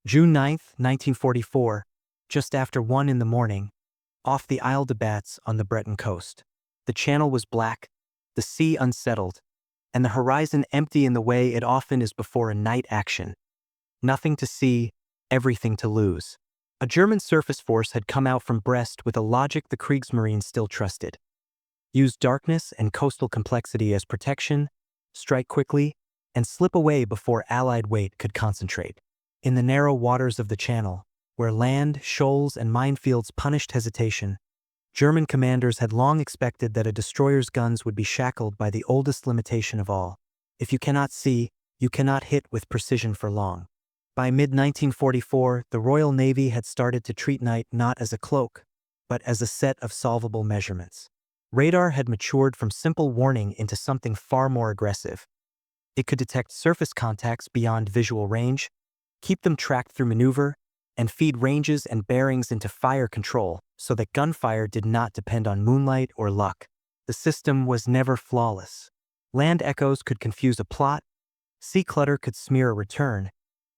June 9, 1944, just after 1 in the morning, off the Isle de Bats on the Breton coast. The channel was black, the sea unsettled, and the horizon empty in the way it often is before a night action. Nothing to see, everything to lose. A German surface force had come out from Brest with a logic the Kriegsmarine still trusted. Use darkness and coastal complexity as protection, strike quickly, and slip away before Allied weight could concentrate. In the narrow waters of the Channel, where land, shoals, and minefields punished hesitation, German commanders had long expected that a destroyer's guns would be shackled by the oldest limitation of all. If you cannot see, you cannot hit with precision for long. By mid-1944, the Royal Navy had started to treat night not as a cloak, but as a set of solvable measurements. Radar had matured from simple warning into something far more aggressive. It could detect surface contacts beyond visual range, keep them tracked through maneuver, and feed ranges and bearings into fire control so that gunfire did not depend on moonlight or luck. The system was never flawless. Land echoes could confuse a plot, sea clutter could smear a return,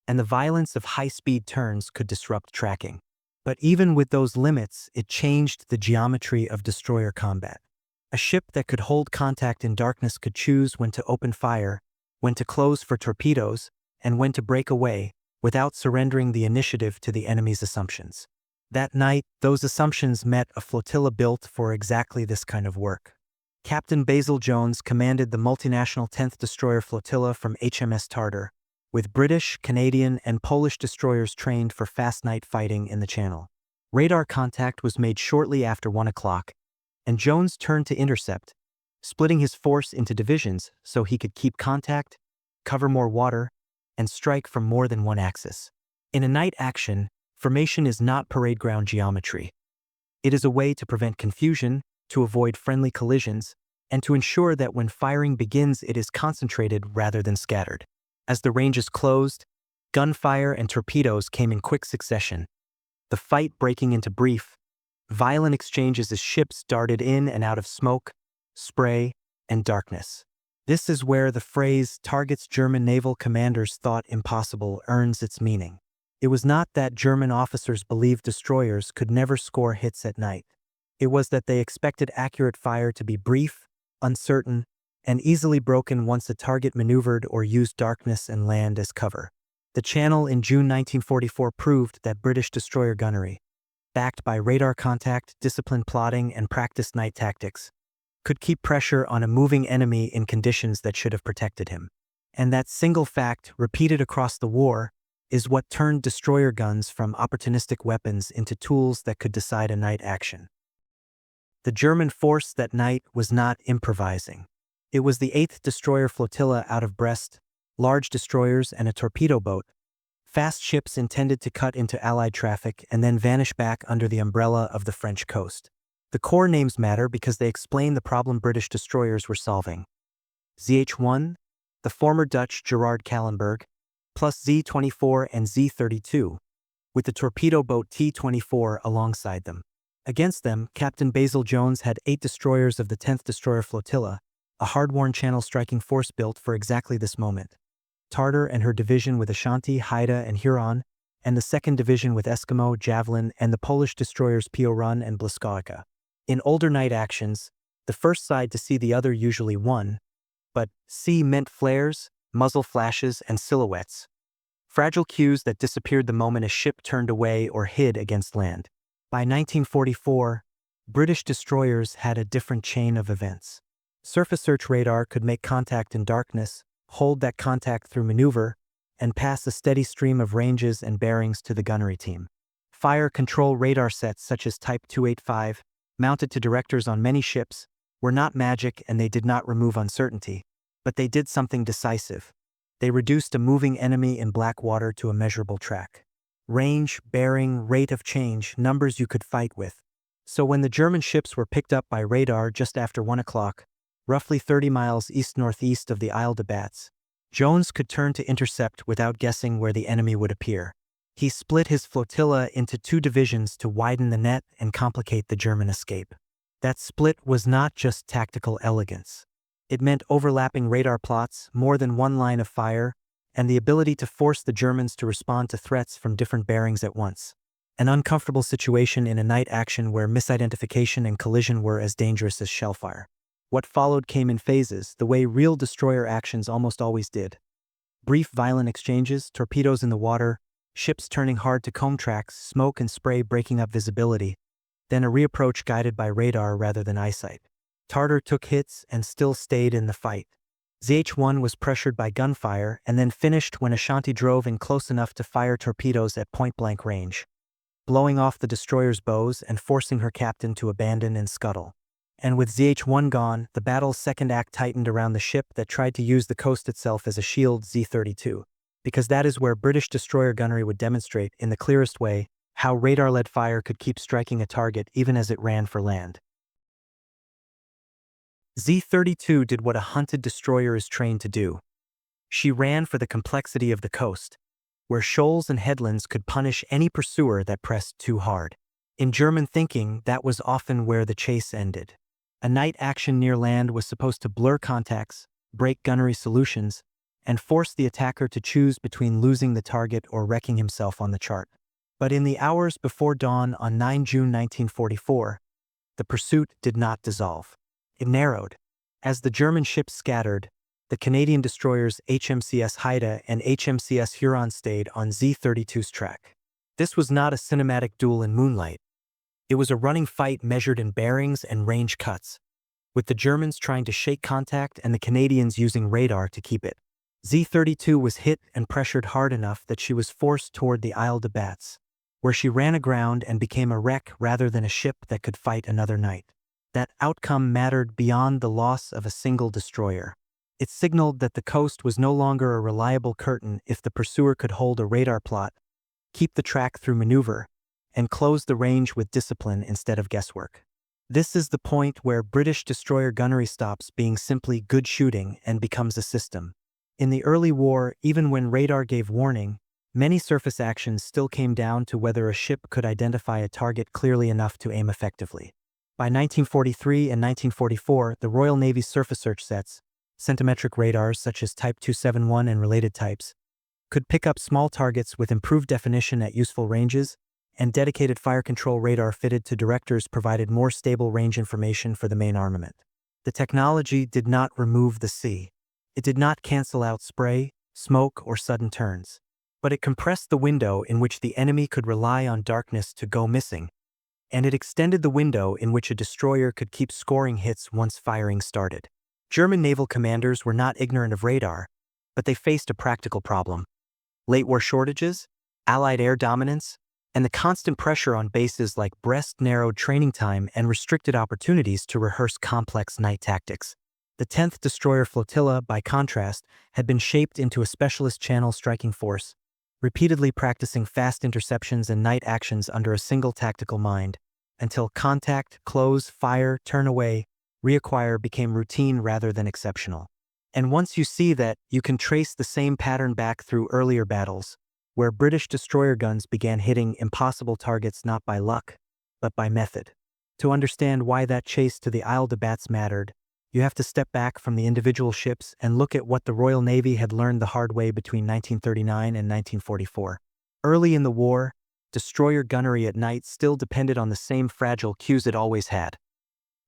and the violence of high-speed turns could disrupt tracking. But even with those limits, it changed the geometry of destroyer combat. A ship that could hold contact in darkness could choose when to open fire, when to close for torpedoes, and when to break away, without surrendering the initiative to the enemy's assumptions. That night, those assumptions met a flotilla built for exactly this kind of work. Captain Basil Jones commanded the multinational 10th Destroyer Flotilla from HMS Tartar, with British, Canadian, and Polish destroyers trained for fast night fighting in the Channel. Radar contact was made shortly after 1 o'clock, and Jones turned to intercept, splitting his force into divisions so he could keep contact, cover more water, and strike from more than one axis. In a night action, formation is not parade ground geometry. It is a way to prevent confusion, to avoid friendly collisions, and to ensure that when firing begins it is concentrated rather than scattered. As the ranges closed, gunfire and torpedoes came in quick succession, the fight breaking into brief, violent exchanges as ships darted in and out of smoke, spray, and darkness. This is where the phrase targets German naval commanders thought impossible earns its meaning. It was not that German officers believed destroyers could never score hits at night. It was that they expected accurate fire to be brief, uncertain, and easily broken once a target maneuvered or used darkness and land as cover. The Channel in June 1944 proved that British destroyer gunnery, backed by radar contact, disciplined plotting, and practiced night tactics, could keep pressure on a moving enemy in conditions that should have protected him. And that single fact, repeated across the war, is what turned destroyer guns from opportunistic weapons into tools that could decide a night action. The German force that night was not improvising. It was the 8th Destroyer Flotilla out of Brest, large destroyers and a torpedo boat, fast ships intended to cut into Allied traffic and then vanish back under the umbrella of the French coast. The corps names matter because they explain the problem British destroyers were solving. ZH-1, the former Dutch Gerard Kallenberg, plus Z-24 and Z-32, with the torpedo boat T-24 alongside them. Against them, Captain Basil Jones had 8 destroyers of the 10th Destroyer Flotilla, a hard-worn Channel striking force built for exactly this moment. Tartar and her division with Ushant, Haida, and Huron, and the 2nd Division with Eskimo, Javelin, and the Polish destroyers Piorun and Błyskawica. In older night actions, the first side to see the other usually won, but see meant flares, muzzle flashes, and silhouettes. Fragile cues that disappeared the moment a ship turned away or hid against land. By 1944, British destroyers had a different chain of events. Surface search radar could make contact in darkness, hold that contact through maneuver, and pass a steady stream of ranges and bearings to the gunnery team. Fire control radar sets such as Type 285, mounted to directors on many ships, were not magic and they did not remove uncertainty, but they did something decisive. They reduced a moving enemy in black water to a measurable track. Range, bearing, rate of change, numbers you could fight with. So when the German ships were picked up by radar just after 1 o'clock, roughly 30 miles east-northeast of the Isle de Bats, Jones could turn to intercept without guessing where the enemy would appear. He split his flotilla into 2 divisions to widen the net and complicate the German escape. That split was not just tactical elegance. It meant overlapping radar plots, more than one line of fire, and the ability to force the Germans to respond to threats from different bearings at once. An uncomfortable situation in a night action where misidentification and collision were as dangerous as shellfire. What followed came in phases, the way real destroyer actions almost always did. Brief violent exchanges, torpedoes in the water, ships turning hard to comb tracks, smoke and spray breaking up visibility, then a reapproach guided by radar rather than eyesight. Tartar took hits and still stayed in the fight. ZH-1 was pressured by gunfire and then finished when Ushant drove in close enough to fire torpedoes at point-blank range, blowing off the destroyer's bows and forcing her captain to abandon and scuttle. And with ZH-1 gone, the battle's second act tightened around the ship that tried to use the coast itself as a shield, Z-32, because that is where British destroyer gunnery would demonstrate, in the clearest way, how radar-led fire could keep striking a target even as it ran for land. Z-32 did what a hunted destroyer is trained to do. She ran for the complexity of the coast, where shoals and headlands could punish any pursuer that pressed too hard. In German thinking, that was often where the chase ended. A night action near land was supposed to blur contacts, break gunnery solutions, and force the attacker to choose between losing the target or wrecking himself on the chart. But in the hours before dawn on 9 June 1944, the pursuit did not dissolve. It narrowed. As the German ships scattered, the Canadian destroyers HMCS Haida and HMCS Huron stayed on Z-32's track. This was not a cinematic duel in moonlight. It was a running fight measured in bearings and range cuts, with the Germans trying to shake contact and the Canadians using radar to keep it. Z-32 was hit and pressured hard enough that she was forced toward the Isle de Bats, where she ran aground and became a wreck rather than a ship that could fight another night. That outcome mattered beyond the loss of a single destroyer. It signaled that the coast was no longer a reliable curtain if the pursuer could hold a radar plot, keep the track through maneuver, and close the range with discipline instead of guesswork. This is the point where British destroyer gunnery stops being simply good shooting and becomes a system. In the early war, even when radar gave warning, many surface actions still came down to whether a ship could identify a target clearly enough to aim effectively. By 1943 and 1944, the Royal Navy's surface search sets, centimetric radars such as Type 271 and related types, could pick up small targets with improved definition at useful ranges, and dedicated fire control radar fitted to directors provided more stable range information for the main armament. The technology did not remove the sea. It did not cancel out spray, smoke, or sudden turns. But it compressed the window in which the enemy could rely on darkness to go missing, and it extended the window in which a destroyer could keep scoring hits once firing started. German naval commanders were not ignorant of radar, but they faced a practical problem. Late war shortages, Allied air dominance, and the constant pressure on bases like Brest narrowed training time and restricted opportunities to rehearse complex night tactics. The 10th Destroyer Flotilla, by contrast, had been shaped into a specialist channel striking force, repeatedly practicing fast interceptions and night actions under a single tactical mind, until contact, close, fire, turn away, reacquire became routine rather than exceptional. And once you see that, you can trace the same pattern back through earlier battles, where British destroyer guns began hitting impossible targets not by luck, but by method. To understand why that chase to the Isle de Bats mattered, you have to step back from the individual ships and look at what the Royal Navy had learned the hard way between 1939 and 1944. Early in the war, destroyer gunnery at night still depended on the same fragile cues it always had.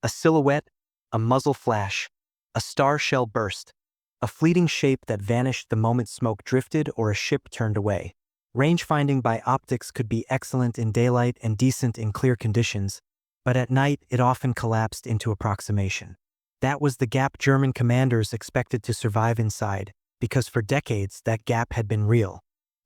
A silhouette, a muzzle flash, a star shell burst, a fleeting shape that vanished the moment smoke drifted or a ship turned away. Range-finding by optics could be excellent in daylight and decent in clear conditions, but at night it often collapsed into approximation. That was the gap German commanders expected to survive inside, because for decades that gap had been real.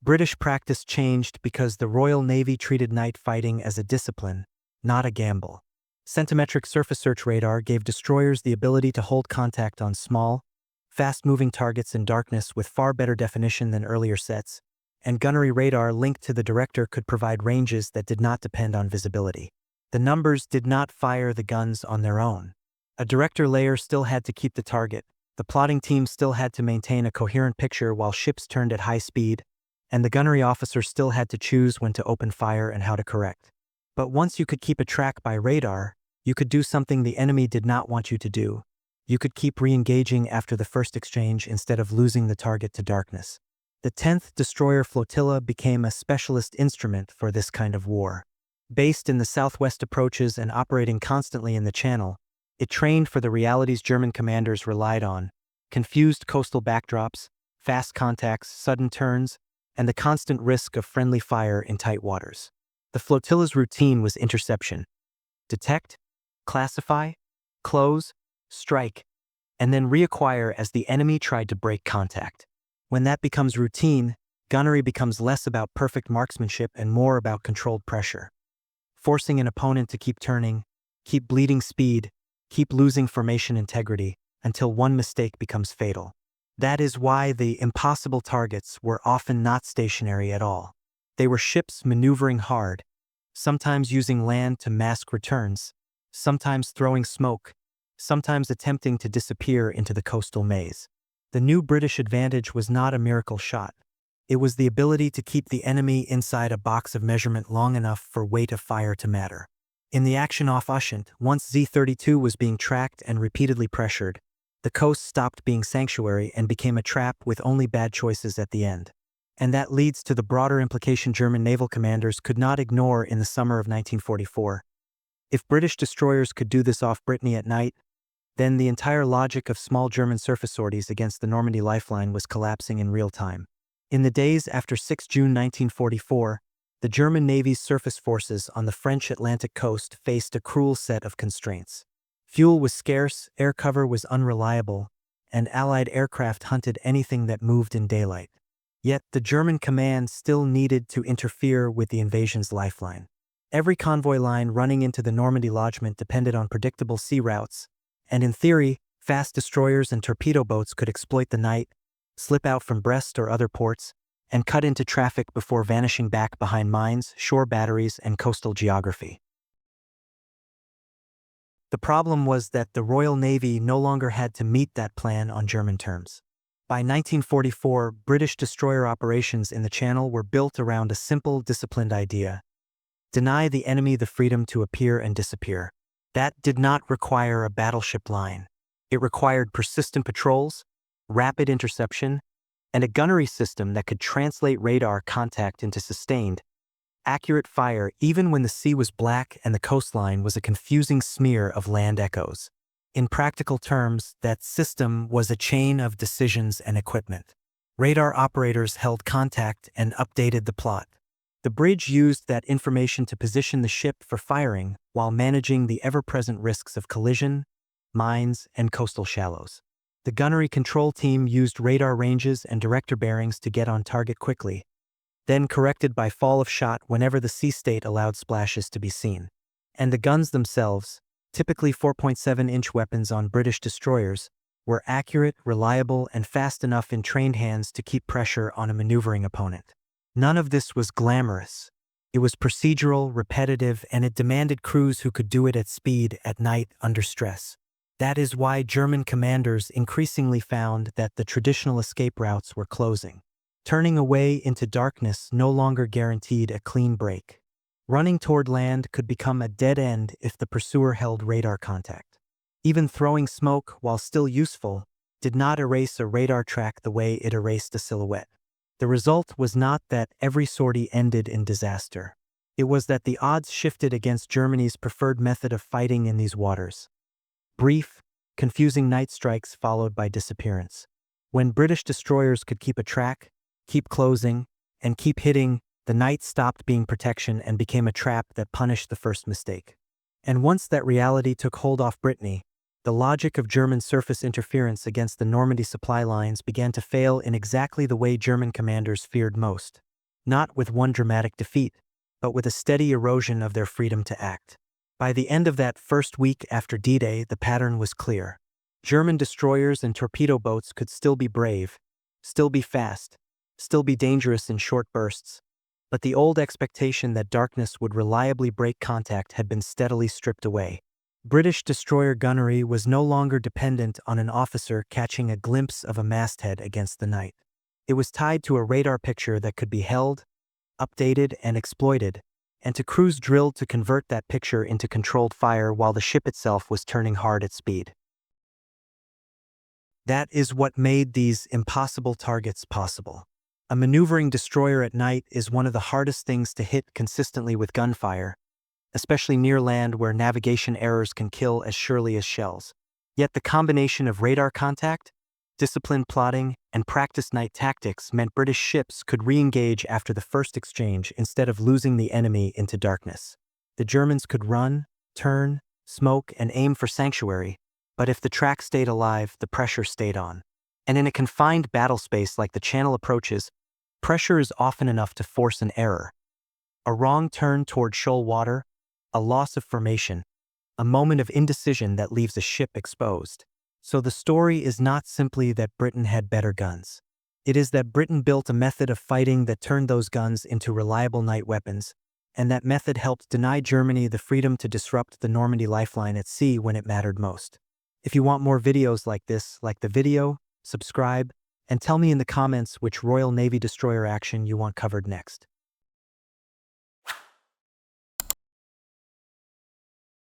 British practice changed because the Royal Navy treated night fighting as a discipline, not a gamble. Centimetric surface search radar gave destroyers the ability to hold contact on small, fast-moving targets in darkness with far better definition than earlier sets, and gunnery radar linked to the director could provide ranges that did not depend on visibility. The numbers did not fire the guns on their own. A director layer still had to keep the target, the plotting team still had to maintain a coherent picture while ships turned at high speed, and the gunnery officer still had to choose when to open fire and how to correct. But once you could keep a track by radar, you could do something the enemy did not want you to do. You could keep re-engaging after the first exchange instead of losing the target to darkness. The 10th Destroyer Flotilla became a specialist instrument for this kind of war. Based in the southwest approaches and operating constantly in the Channel, it trained for the realities German commanders relied on: confused coastal backdrops, fast contacts, sudden turns, and the constant risk of friendly fire in tight waters. The flotilla's routine was interception: detect, classify, close, strike, and then reacquire as the enemy tried to break contact. When that becomes routine, gunnery becomes less about perfect marksmanship and more about controlled pressure. Forcing an opponent to keep turning, keep bleeding speed, keep losing formation integrity, until one mistake becomes fatal. That is why the impossible targets were often not stationary at all. They were ships maneuvering hard, sometimes using land to mask returns, sometimes throwing smoke, sometimes attempting to disappear into the coastal maze. The new British advantage was not a miracle shot. It was the ability to keep the enemy inside a box of measurement long enough for weight of fire to matter. In the action off Ushant, once Z-32 was being tracked and repeatedly pressured, the coast stopped being sanctuary and became a trap with only bad choices at the end. And that leads to the broader implication German naval commanders could not ignore in the summer of 1944. If British destroyers could do this off Brittany at night, then the entire logic of small German surface sorties against the Normandy lifeline was collapsing in real time. In the days after 6 June 1944, the German Navy's surface forces on the French Atlantic coast faced a cruel set of constraints. Fuel was scarce, air cover was unreliable, and Allied aircraft hunted anything that moved in daylight. Yet the German command still needed to interfere with the invasion's lifeline. Every convoy line running into the Normandy lodgment depended on predictable sea routes, and in theory, fast destroyers and torpedo boats could exploit the night, slip out from Brest or other ports, and cut into traffic before vanishing back behind mines, shore batteries, and coastal geography. The problem was that the Royal Navy no longer had to meet that plan on German terms. By 1944, British destroyer operations in the Channel were built around a simple, disciplined idea: deny the enemy the freedom to appear and disappear. That did not require a battleship line. It required persistent patrols, rapid interception, and a gunnery system that could translate radar contact into sustained, accurate fire even when the sea was black and the coastline was a confusing smear of land echoes. In practical terms, that system was a chain of decisions and equipment. Radar operators held contact and updated the plot. The bridge used that information to position the ship for firing while managing the ever-present risks of collision, mines, and coastal shallows. The gunnery control team used radar ranges and director bearings to get on target quickly, then corrected by fall of shot whenever the sea state allowed splashes to be seen. And the guns themselves, typically 4.7-inch weapons on British destroyers, were accurate, reliable, and fast enough in trained hands to keep pressure on a maneuvering opponent. None of this was glamorous. It was procedural, repetitive, and it demanded crews who could do it at speed, at night, under stress. That is why German commanders increasingly found that the traditional escape routes were closing. Turning away into darkness no longer guaranteed a clean break. Running toward land could become a dead end if the pursuer held radar contact. Even throwing smoke, while still useful, did not erase a radar track the way it erased a silhouette. The result was not that every sortie ended in disaster. It was that the odds shifted against Germany's preferred method of fighting in these waters: brief, confusing night strikes followed by disappearance. When British destroyers could keep a track, keep closing, and keep hitting, the night stopped being protection and became a trap that punished the first mistake. And once that reality took hold off Brittany, the logic of German surface interference against the Normandy supply lines began to fail in exactly the way German commanders feared most. Not with one dramatic defeat, but with a steady erosion of their freedom to act. By the end of that first week after D-Day, the pattern was clear. German destroyers and torpedo boats could still be brave, still be fast, still be dangerous in short bursts, but the old expectation that darkness would reliably break contact had been steadily stripped away. British destroyer gunnery was no longer dependent on an officer catching a glimpse of a masthead against the night. It was tied to a radar picture that could be held, updated, and exploited, and to crews drilled to convert that picture into controlled fire while the ship itself was turning hard at speed. That is what made these impossible targets possible. A maneuvering destroyer at night is one of the hardest things to hit consistently with gunfire, especially near land where navigation errors can kill as surely as shells. Yet the combination of radar contact, disciplined plotting, and practiced night tactics meant British ships could re-engage after the first exchange instead of losing the enemy into darkness. The Germans could run, turn, smoke, and aim for sanctuary, but if the track stayed alive, the pressure stayed on. And in a confined battle space like the Channel approaches, pressure is often enough to force an error. A wrong turn toward shoal water, a loss of formation, a moment of indecision that leaves a ship exposed. So the story is not simply that Britain had better guns. It is that Britain built a method of fighting that turned those guns into reliable night weapons, and that method helped deny Germany the freedom to disrupt the Normandy lifeline at sea when it mattered most. If you want more videos like this, like the video, subscribe, and tell me in the comments which Royal Navy destroyer action you want covered next.